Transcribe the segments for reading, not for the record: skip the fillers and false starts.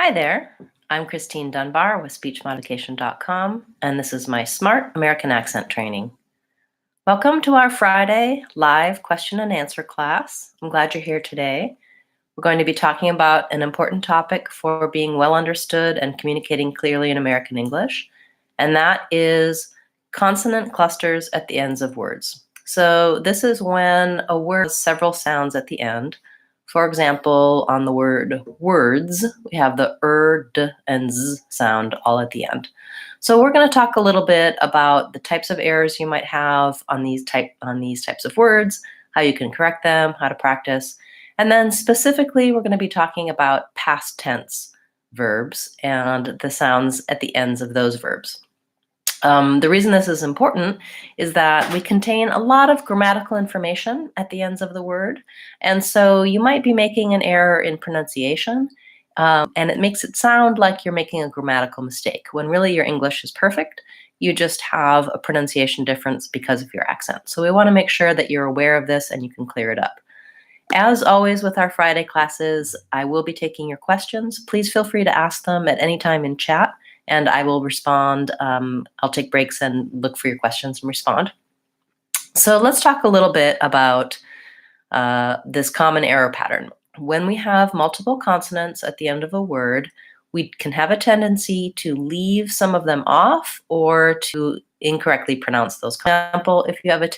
Hi there, I'm Christine Dunbar with SpeechModification.com, and this is my Smart American Accent training. Welcome to our Friday live question and answer class. I'm glad you're here today. We're going to be talking about an important topic for being well understood and communicating clearly in American English, and that is consonant clusters at the ends of words. So this is when a word has several sounds at the end. For example, on the word words, we have the d, and z sound all at the end. So we're going to talk a little bit about the types of errors you might have on these types of words, how you can correct them, how to practice. And then specifically, we're going to be talking about past tense verbs and the sounds at the ends of those verbs. The reason this is important is that we contain a lot of grammatical information at the ends of the word. And so you might be making an error in pronunciation, and it makes it sound like you're making a grammatical mistake, when really your English is perfect. You just have a pronunciation difference because of your accent. So we want to make sure that you're aware of this and you can clear it up. As always with our Friday classes, I will be taking your questions. Please feel free to ask them at any time in chat, and I will respond. I'll take breaks and look for your questions and respond. So let's talk a little bit about this common error pattern. When we have multiple consonants at the end of a word, we can have a tendency to leave some of them off or to incorrectly pronounce those. For example, if you have a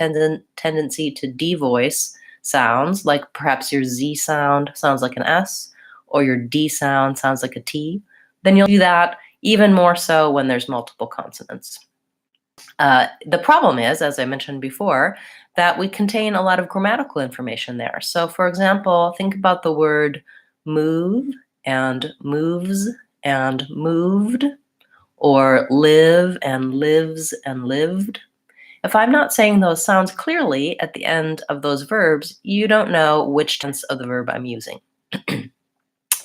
tendency to devoice sounds, like perhaps your Z sound sounds like an S, or your D sound sounds like a T, then you'll do that even more so when there's multiple consonants. The problem is, as I mentioned before, that we contain a lot of grammatical information there. So for example, think about the word move and moves and moved, or live and lives and lived. If I'm not saying those sounds clearly at the end of those verbs, you don't know which tense of the verb I'm using.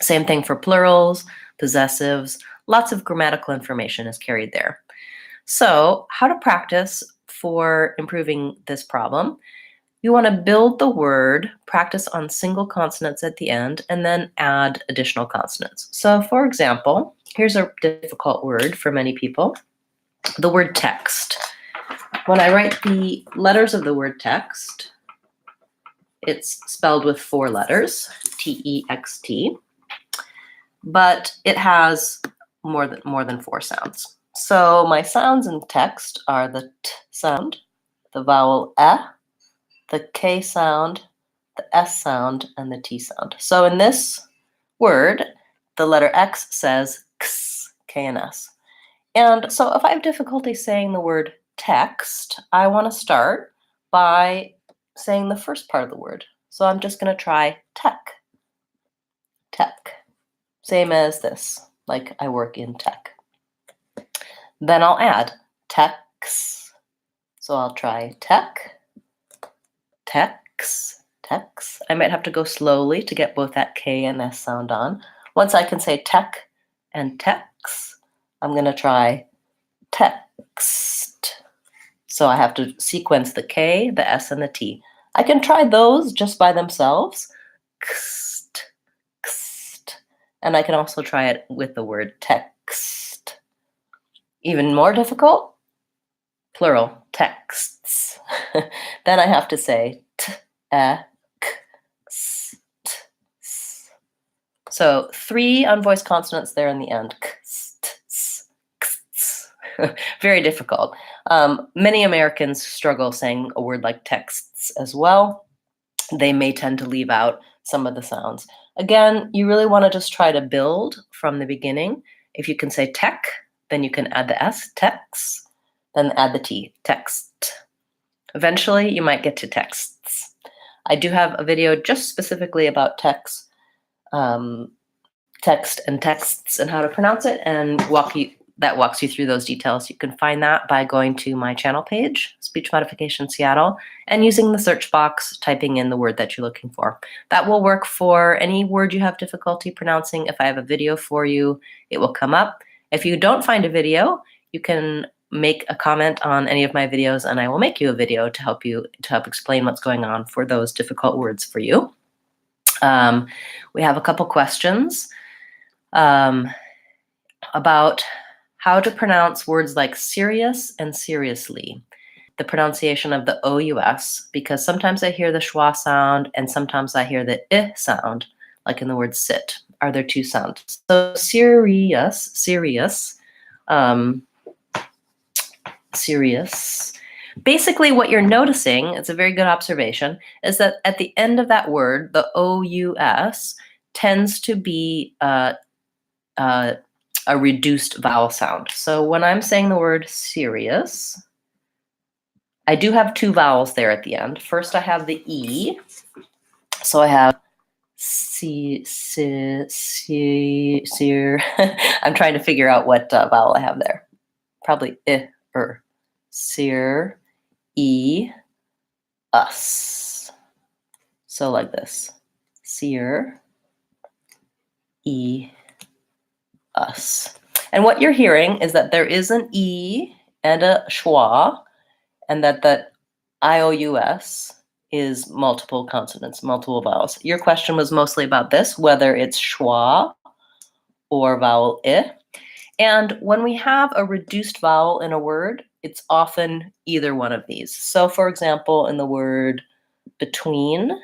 Same thing for plurals, possessives. Lots of grammatical information is carried there. So how to practice for improving this problem? You want to build the word, practice on single consonants at the end, and then add additional consonants. So for example, here's a difficult word for many people, the word text. When I write the letters of the word text, it's spelled with 4 letters, T-E-X-T, but it has more than 4 sounds. So my sounds in text are the T sound, the vowel E, the K sound, the S sound, and the T sound. So in this word, the letter X says X, K and S. And so if I have difficulty saying the word text, I want to start by saying the first part of the word. So I'm just going to try tech. Tech. Same as this, like I work in tech. Then I'll add tex. So I'll try tech, tex, tex. I might have to go slowly to get both that K and S sound on. Once I can say tech and tex, I'm going to try text. So I have to sequence the K, the S, and the T. I can try those just by themselves. Kst, kst. And I can also try it with the word text. Even more difficult, plural, texts. Then I have to say t, e, k, s, t, s. So 3 unvoiced consonants there in the end. K, s, t, s, k, s. Very difficult. Many Americans struggle saying a word like texts as well. They may tend to leave out some of the sounds. Again, you really want to just try to build from the beginning. If you can say tech, then you can add the S, tex, then add the T, text. Eventually, you might get to texts. I do have a video just specifically about text and texts and how to pronounce it, and that walks you through those details. You can find that by going to my channel page, Speech Modification Seattle, and using the search box, typing in the word that you're looking for. That will work for any word you have difficulty pronouncing. If I have a video for you, it will come up. If you don't find a video, you can make a comment on any of my videos, and I will make you a video to help explain what's going on for those difficult words for you. We have a couple questions. about how to pronounce words like serious and seriously. The pronunciation of the OUS, because sometimes I hear the schwa sound and sometimes I hear the I sound, like in the word sit. Are there two sounds? So serious, serious. Basically, what you're noticing, it's a very good observation, is that at the end of that word, the OUS tends to be a reduced vowel sound. So when I'm saying the word serious, I do have two vowels there at the end. First, I have the E. So I have I'm trying to figure out what vowel I have there. Probably I, seer, E, us. So like this. Seer, E, us. And what you're hearing is that there is an E and a schwa, and that the IOUS is multiple consonants, multiple vowels. Your question was mostly about this, whether it's schwa or vowel I. And when we have a reduced vowel in a word, it's often either one of these. So for example, in the word between,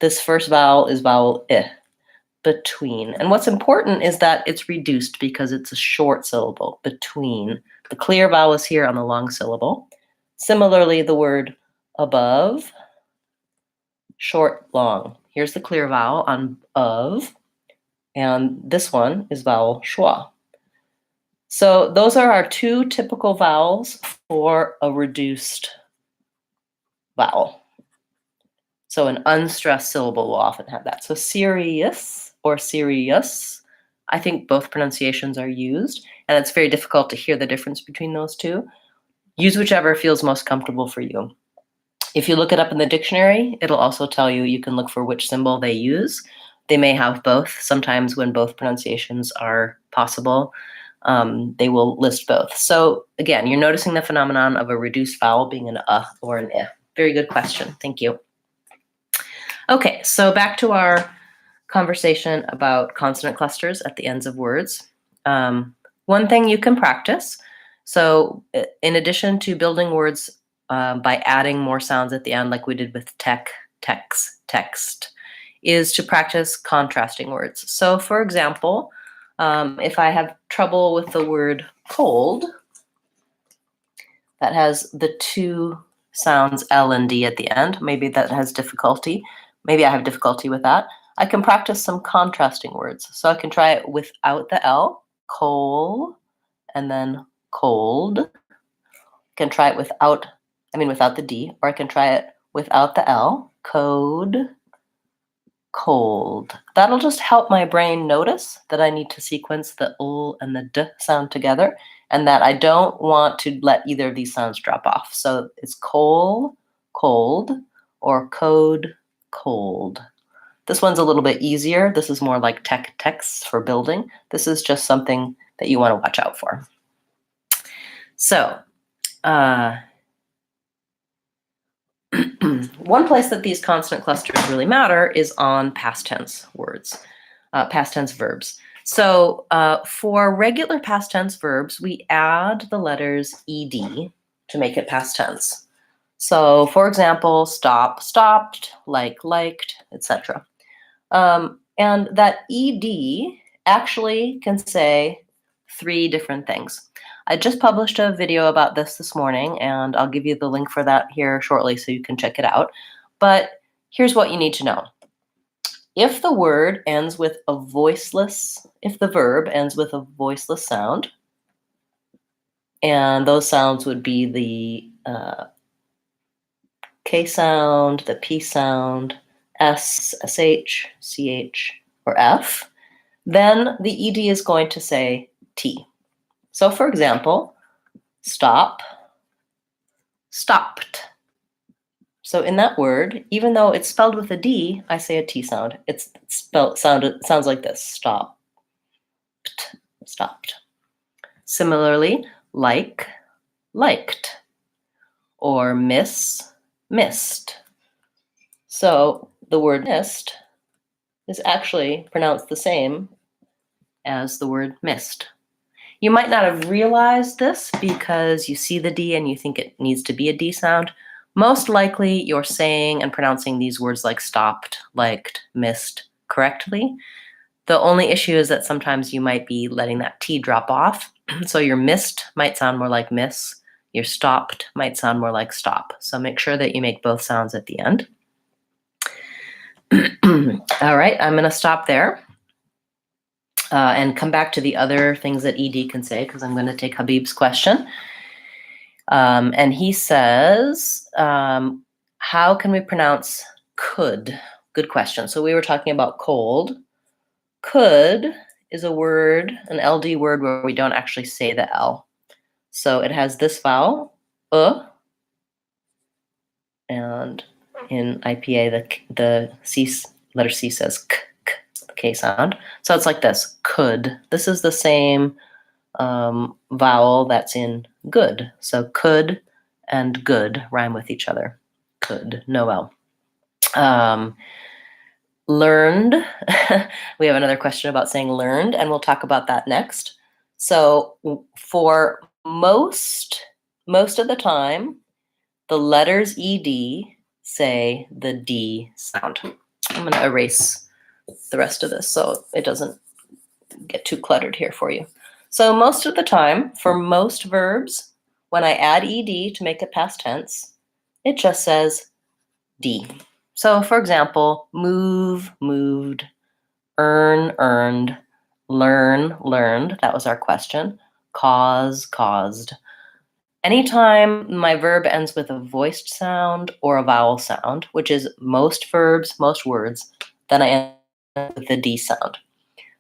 this first vowel is vowel I, between. And what's important is that it's reduced because it's a short syllable, between. The clear vowel is here on the long syllable. Similarly, the word above, short, long. Here's the clear vowel on of, and this one is vowel schwa. So those are our two typical vowels for a reduced vowel. So an unstressed syllable will often have that. So serious or serious, I think both pronunciations are used, and it's very difficult to hear the difference between those two. Use whichever feels most comfortable for you. If you look it up in the dictionary, it'll also tell you, you can look for which symbol they use. They may have both. Sometimes when both pronunciations are possible, they will list both. So again, you're noticing the phenomenon of a reduced vowel being an or an I. Very good question. Thank you. Okay, so back to our conversation about consonant clusters at the ends of words. One thing you can practice, so in addition to building words by adding more sounds at the end, like we did with tech, text, is to practice contrasting words. So for example, if I have trouble with the word cold, that has the two sounds L and D at the end, maybe that has difficulty. Maybe I have difficulty with that. I can practice some contrasting words. So I can try it without the L, coal, and then cold. I can try it without the D, or I can try it without the L, code, cold. That'll just help my brain notice that I need to sequence the L and the D sound together, and that I don't want to let either of these sounds drop off. So it's coal, cold, or code, cold. This one's a little bit easier. This is more like texts for building. This is just something that you want to watch out for. So, one place that these consonant clusters really matter is on past tense words, past tense verbs. So for regular past tense verbs, we add the letters ed to make it past tense. So for example, stop, stopped, like, liked, etc. And that ed actually can say three different things. I just published a video about this morning, and I'll give you the link for that here shortly so you can check it out. But here's what you need to know. If the word ends with a voiceless, if the verb ends with a voiceless sound, and those sounds would be the K sound, the P sound, S, SH, CH, or F, then the ED is going to say T. So for example, stop, stopped. So in that word, even though it's spelled with a D, I say a T sound. It sounds like this, stop, stopped. Similarly, like, liked, or miss, missed. So the word missed is actually pronounced the same as the word missed. You might not have realized this because you see the D and you think it needs to be a D sound. Most likely you're saying and pronouncing these words like stopped, liked, missed correctly. The only issue is that sometimes you might be letting that T drop off. So your missed might sound more like miss. Your stopped might sound more like stop. So make sure that you make both sounds at the end. All right, I'm going to stop there and come back to the other things that ED can say because I'm going to take Habib's question. And he says, how can we pronounce could? Good question. So we were talking about cold. Could is a word, an LD word where we don't actually say the L. So it has this vowel, and in IPA, the C, letter C says k, the K sound. So it's like this, could. This is the same vowel that's in good. So could and good rhyme with each other. Could, no L. Learned. We have another question about saying learned, and we'll talk about that next. So for most of the time, the letters ED say the D sound. I'm going to erase the rest of this so it doesn't get too cluttered here for you. So most of the time, for most verbs, when I add ED to make it past tense, it just says D. So for example, move, moved, earn, earned, learn, learned. That was our question. Cause, caused. Anytime my verb ends with a voiced sound or a vowel sound, which is most verbs, most words, then I end with the D sound.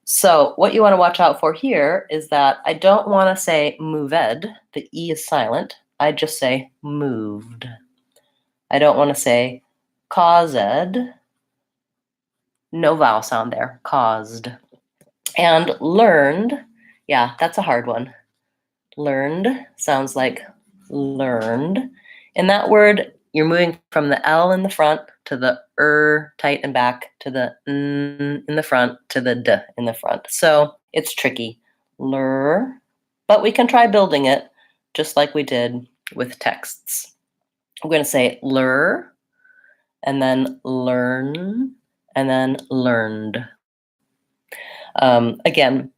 So what you want to watch out for here is that I don't want to say moved. The E is silent. I just say moved. I don't want to say caused. No vowel sound there. Caused. And learned, yeah, that's a hard one. Learned sounds like learned. In that word, you're moving from the L in the front to the tight and back to the N in the front to the D in the front. So it's tricky. But we can try building it just like we did with texts. I'm going to say lure, and then learn, and then learned. Again,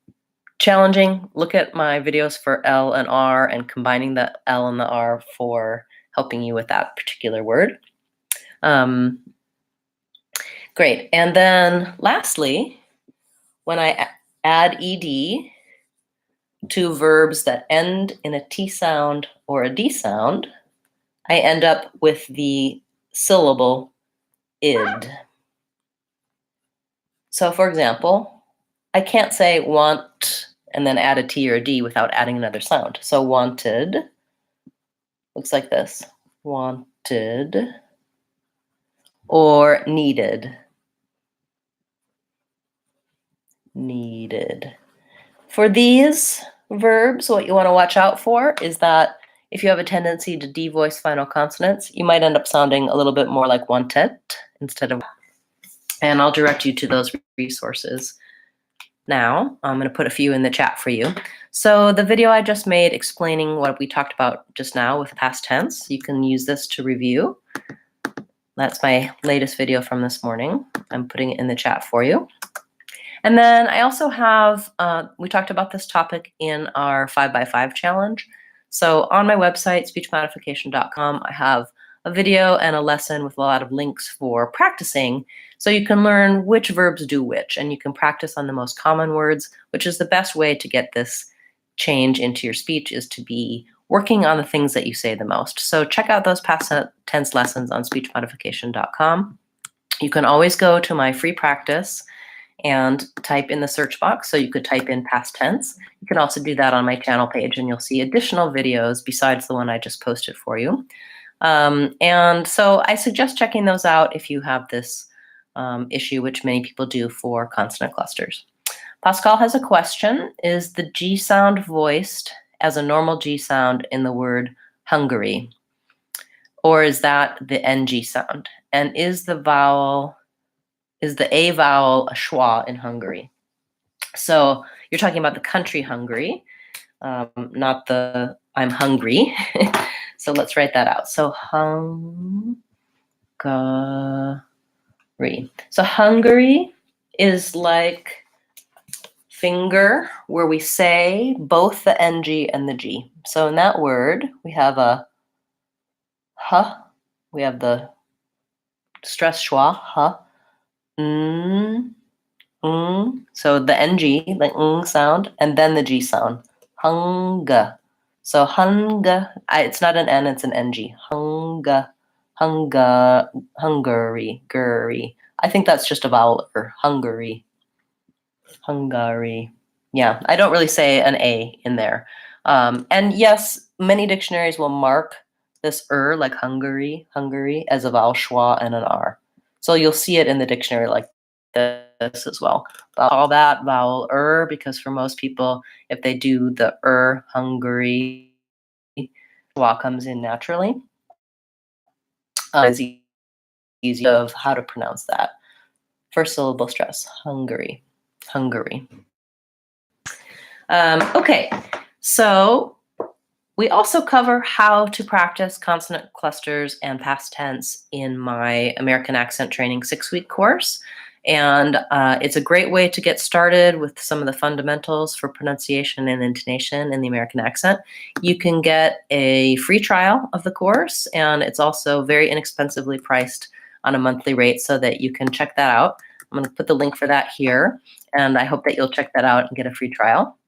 challenging. Look at my videos for L and R and combining the L and the R for helping you with that particular word. Great. And then lastly, when I add ED to verbs that end in a T sound or a D sound, I end up with the syllable id. So for example, I can't say want and then add a T or a D without adding another sound. So wanted looks like this. Wanted or needed. Needed. For these verbs, what you want to watch out for is that if you have a tendency to devoice final consonants, you might end up sounding a little bit more like wanted instead of. And I'll direct you to those resources. Now, I'm going to put a few in the chat for you. So the video I just made explaining what we talked about just now with past tense, you can use this to review. That's my latest video from this morning. I'm putting it in the chat for you. And then I also have, we talked about this topic in our 5x5 challenge. So on my website, speechmodification.com, I have a video and a lesson with a lot of links for practicing. So you can learn which verbs do which, and you can practice on the most common words, which is the best way to get this change into your speech, is to be working on the things that you say the most. So check out those past tense lessons on speechmodification.com. You can always go to my free practice and type in the search box. So you could type in past tense. You can also do that on my channel page, and you'll see additional videos besides the one I just posted for you. And so I suggest checking those out if you have this issue, which many people do for consonant clusters. Pascal has a question. Is the G sound voiced as a normal G sound in the word Hungary? Or is that the NG sound? And is the A vowel a schwa in Hungary? So you're talking about the country Hungary, not the I'm hungry. So let's write that out. So Hungary. So Hungary is like finger, where we say both the NG and the G. So in that word, we have a H, we have the stress schwa, H, so the NG, the sound, and then the G sound. Hunga. So hunga, it's not an N, it's an NG. Hunga, Hungary, Guri. I think that's just a vowel, or Hungary. Hungary. Yeah, I don't really say an A in there. And yes, many dictionaries will mark this like Hungary, as a vowel schwa and an R. So you'll see it in the dictionary like this as well. All that vowel because for most people, if they do the Hungary, schwa comes in naturally. It's easy of how to pronounce that. First syllable stress, Hungary, Hungary. Okay, so we also cover how to practice consonant clusters and past tense in my American Accent Training 6-week course. And it's a great way to get started with some of the fundamentals for pronunciation and intonation in the American accent. You can get a free trial of the course, and it's also very inexpensively priced on a monthly rate so that you can check that out. I'm going to put the link for that here, and I hope that you'll check that out and get a free trial.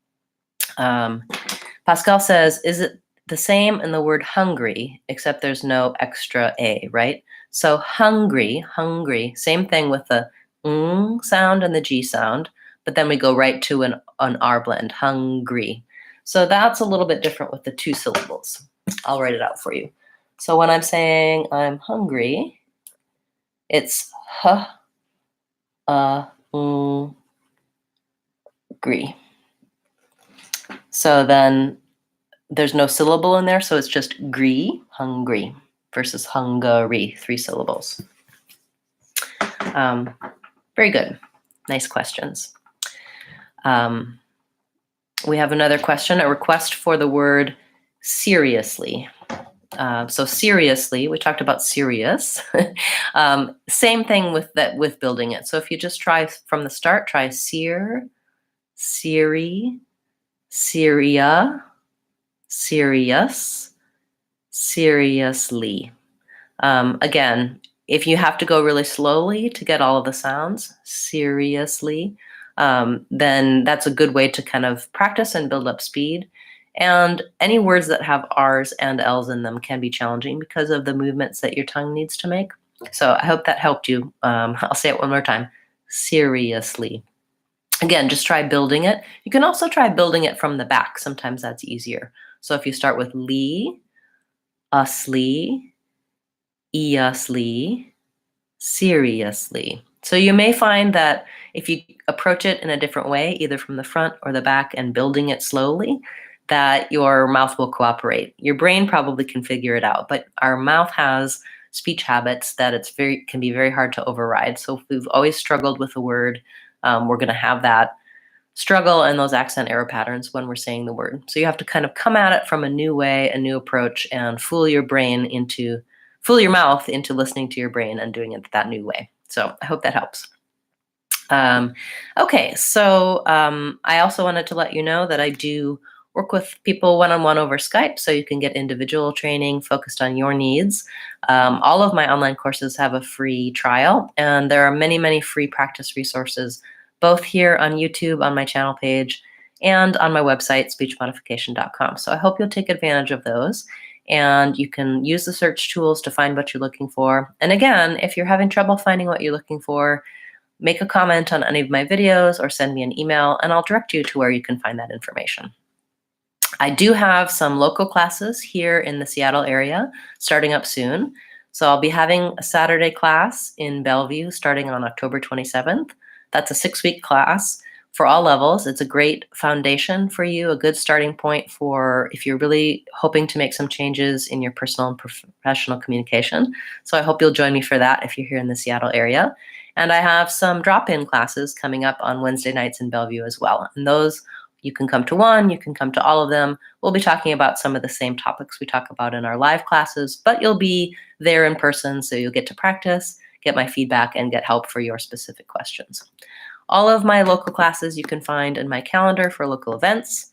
Pascal says, is it the same in the word hungry, except there's no extra A, right? So hungry, same thing with the sound and the G sound, but then we go right to an R blend, hungry. So that's a little bit different with the 2 syllables. I'll write it out for you. So when I'm saying I'm hungry, it's gree. So then there's no syllable in there, so it's just gree, hungry, versus Hungary, 3 syllables. Very good. Nice questions. We have another question, a request for the word seriously. So seriously, we talked about serious. Same thing with that, with building it. So if you just try from the start, try Siri, Syria, serious, seriously. Again, if you have to go really slowly to get all of the sounds, seriously, then that's a good way to kind of practice and build up speed. And any words that have R's and L's in them can be challenging because of the movements that your tongue needs to make. So I hope that helped you. I'll say it one more time, seriously. Again, just try building it. You can also try building it from the back. Sometimes that's easier. So if you start with lee, usly, easly, seriously. So you may find that if you approach it in a different way, either from the front or the back and building it slowly, that your mouth will cooperate. Your brain probably can figure it out, but our mouth has speech habits that can be very hard to override. So if we've always struggled with a word, we're going to have that struggle and those accent error patterns when we're saying the word. So you have to kind of come at it from a new way, a new approach, and fool your mouth into listening to your brain and doing it that new way. So I hope that helps. Okay, so I also wanted to let you know that I do work with people one-on-one over Skype, so you can get individual training focused on your needs. All of my online courses have a free trial, and there are many, many free practice resources, both here on YouTube on my channel page and on my website, speechmodification.com. So I hope you'll take advantage of those, and you can use the search tools to find what you're looking for. And again, if you're having trouble finding what you're looking for, make a comment on any of my videos or send me an email, and I'll direct you to where you can find that information. I do have some local classes here in the Seattle area starting up soon. So I'll be having a Saturday class in Bellevue starting on October 27th. That's a 6-week class for all levels. It's a great foundation for you, a good starting point for if you're really hoping to make some changes in your personal and professional communication. So I hope you'll join me for that if you're here in the Seattle area. And I have some drop-in classes coming up on Wednesday nights in Bellevue as well. And those, you can come to one, you can come to all of them. We'll be talking about some of the same topics we talk about in our live classes, but you'll be there in person, so you'll get to practice, get my feedback, and get help for your specific questions. All of my local classes you can find in my calendar for local events.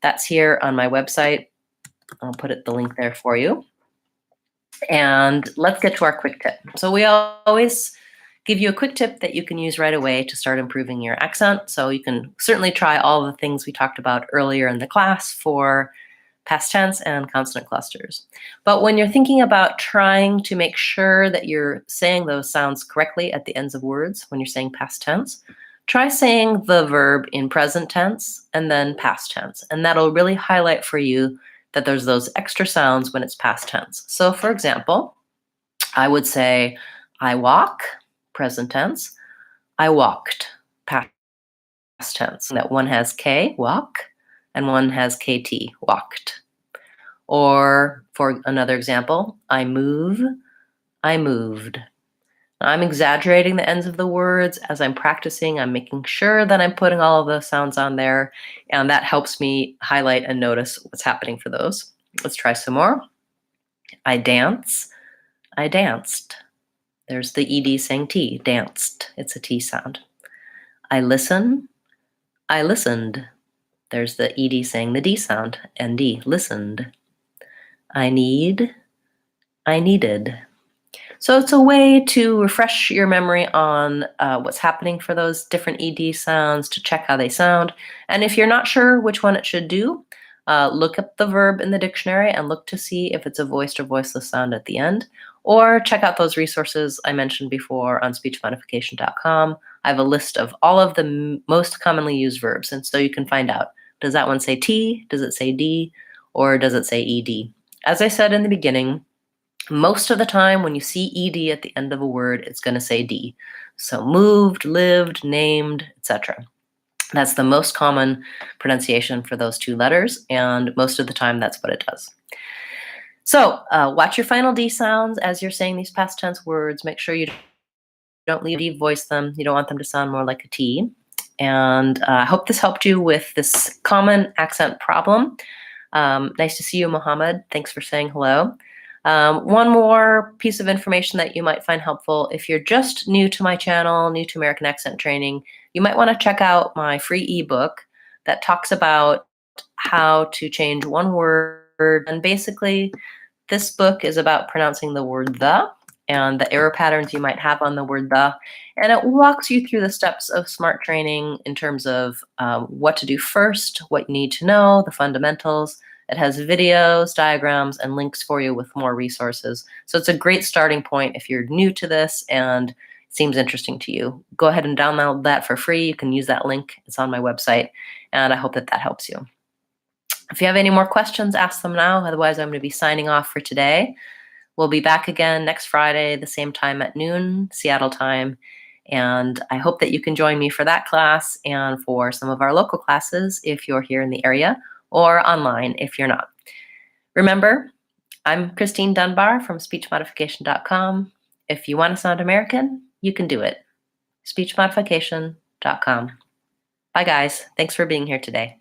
That's here on my website. I'll put the link there for you. And let's get to our quick tip. So we always give you a quick tip that you can use right away to start improving your accent. So you can certainly try all the things we talked about earlier in the class for past tense and consonant clusters. But when you're thinking about trying to make sure that you're saying those sounds correctly at the ends of words when you're saying past tense, try saying the verb in present tense and then past tense. And that'll really highlight for you that there's those extra sounds when it's past tense. So for example, I would say, I walk, present tense. I walked, past tense. That one has K, walk, and one has KT, walked. Or for another example, I move, I moved. Now, I'm exaggerating the ends of the words as I'm practicing. I'm making sure that I'm putting all of those sounds on there, and that helps me highlight and notice what's happening for those. Let's try some more. I dance, I danced. There's the ED saying T, danced. It's a T sound. I listen, I listened. There's the ED saying the D sound, ND, listened. I need, I needed. So it's a way to refresh your memory on what's happening for those different ED sounds, to check how they sound. And if you're not sure which one it should do, look up the verb in the dictionary and look to see if it's a voiced or voiceless sound at the end. Or check out those resources I mentioned before on speechmodification.com. I have a list of all of the most commonly used verbs, and so you can find out, does that one say T, does it say D, or does it say ED? As I said in the beginning, most of the time when you see ED at the end of a word, it's going to say D. So moved, lived, named, etc. That's the most common pronunciation for those two letters, and most of the time that's what it does. So watch your final D sounds as you're saying these past tense words. Make sure you don't voice them. You don't want them to sound more like a T. And I hope this helped you with this common accent problem. Nice to see you, Mohammed. Thanks for saying hello. One more piece of information that you might find helpful. If you're just new to my channel, new to American Accent Training, you might want to check out my free ebook that talks about how to change one word. And basically, this book is about pronouncing the word the and the error patterns you might have on the word the. And it walks you through the steps of SMART training in terms of what to do first, what you need to know, the fundamentals. It has videos, diagrams, and links for you with more resources. So it's a great starting point if you're new to this and it seems interesting to you. Go ahead and download that for free. You can use that link. It's on my website, and I hope that that helps you. If you have any more questions, ask them now. Otherwise, I'm going to be signing off for today. We'll be back again next Friday, the same time at noon, Seattle time. And I hope that you can join me for that class and for some of our local classes if you're here in the area, or online if you're not. Remember, I'm Christine Dunbar from speechmodification.com. If you want to sound American, you can do it. speechmodification.com. Bye, guys. Thanks for being here today.